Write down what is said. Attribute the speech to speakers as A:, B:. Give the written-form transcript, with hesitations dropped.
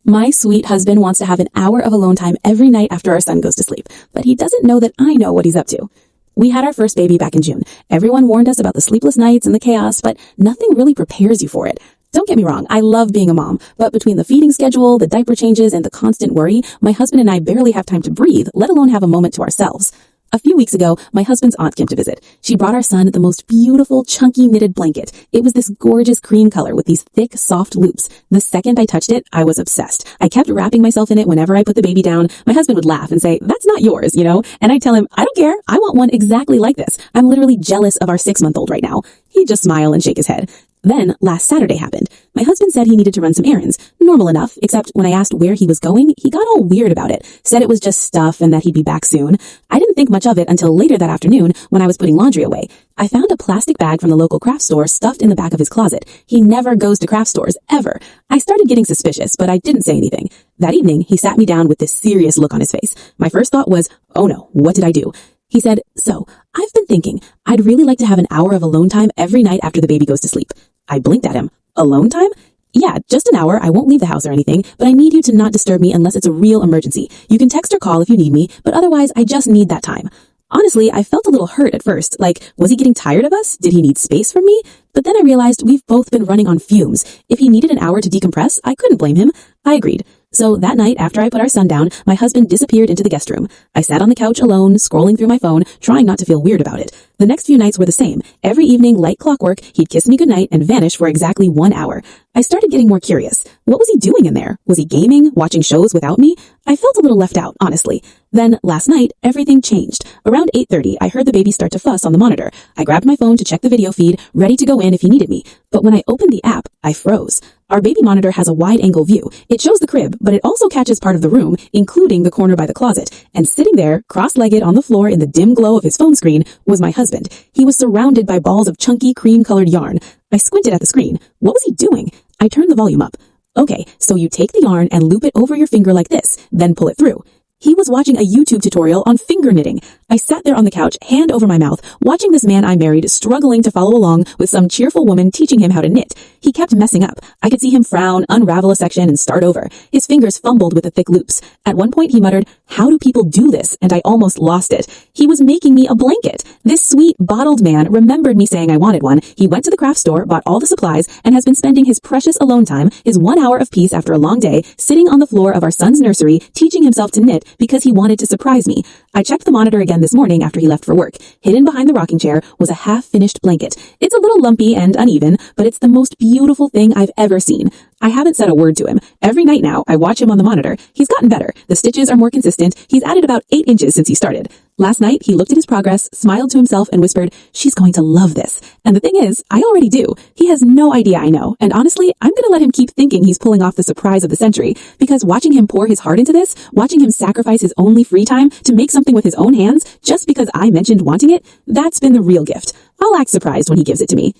A: My sweet husband wants to have an hour of alone time every night after our son goes to sleep, but he doesn't know that I know what he's up to. We had our first baby back in June. Everyone warned us about the sleepless nights and the chaos, but nothing really prepares you for it. Don't get me wrong, I love being a mom, but between the feeding schedule, the diaper changes, and the constant worry, my husband and I barely have time to breathe, let alone have a moment to ourselves. A few weeks ago, my husband's aunt came to visit. She brought our son the most beautiful, chunky knitted blanket. It was this gorgeous cream color with these thick, soft loops. The second I touched it, I was obsessed. I kept wrapping myself in it whenever I put the baby down. My husband would laugh and say, "That's not yours, you know?" And I'd tell him, "I don't care. I want one exactly like this. I'm literally jealous of our 6-month-old right now." He'd just smile and shake his head. Then, last Saturday happened. My husband said he needed to run some errands. Normal enough, except when I asked where he was going, he got all weird about it. Said it was just stuff and that he'd be back soon. I didn't think much of it until later that afternoon when I was putting laundry away. I found a plastic bag from the local craft store stuffed in the back of his closet. He never goes to craft stores, ever. I started getting suspicious, but I didn't say anything. That evening, he sat me down with this serious look on his face. My first thought was, oh no, what did I do? He said, "So, I've been thinking, I'd really like to have an hour of alone time every night after the baby goes to sleep." I blinked at him. Alone time? Yeah, just an hour. I won't leave the house or anything, but I need you to not disturb me unless it's a real emergency. You can text or call if you need me, but otherwise I just need that time. Honestly, I felt a little hurt at first. Like, was he getting tired of us? Did he need space from me? But then I realized we've both been running on fumes. If he needed an hour to decompress, I couldn't blame him. I agreed. So that night, after I put our son down, my husband disappeared into the guest room. I sat on the couch alone, scrolling through my phone, trying not to feel weird about it. The next few nights were the same. Every evening, like clockwork, he'd kiss me goodnight and vanish for exactly 1 hour. I started getting more curious. What was he doing in there? Was he gaming, watching shows without me? I felt a little left out, honestly. Then, last night, everything changed. Around 8:30, I heard the baby start to fuss on the monitor. I grabbed my phone to check the video feed, ready to go in if he needed me. But when I opened the app, I froze. Our baby monitor has a wide-angle view. It shows the crib, but it also catches part of the room, including the corner by the closet. And sitting there, cross-legged on the floor in the dim glow of his phone screen, was my husband. He was surrounded by balls of chunky, cream-colored yarn. I squinted at the screen. What was he doing? I turned the volume up. Okay, so you take the yarn and loop it over your finger like this, then pull it through. He was watching a YouTube tutorial on finger knitting. I sat there on the couch, hand over my mouth, watching this man I married struggling to follow along with some cheerful woman teaching him how to knit. He kept messing up. I could see him frown, unravel a section, and start over. His fingers fumbled with the thick loops. At one point, he muttered, "How do people do this?" And I almost lost it. He was making me a blanket. This sweet, bottled man remembered me saying I wanted one. He went to the craft store, bought all the supplies, and has been spending his precious alone time, his 1 hour of peace after a long day, sitting on the floor of our son's nursery, teaching himself to knit because he wanted to surprise me. I checked the monitor again this morning after he left for work. Hidden behind the rocking chair was a half-finished blanket. It's a little lumpy and uneven, but it's the most beautiful thing I've ever seen. I haven't said a word to him. Every night now, I watch him on the monitor. He's gotten better. The stitches are more consistent. He's added about 8 inches since he started. Last night, he looked at his progress, smiled to himself, and whispered, "She's going to love this." And the thing is, I already do. He has no idea I know. And honestly, I'm going to let him keep thinking he's pulling off the surprise of the century. Because watching him pour his heart into this, watching him sacrifice his only free time to make something with his own hands, just because I mentioned wanting it, that's been the real gift. I'll act surprised when he gives it to me.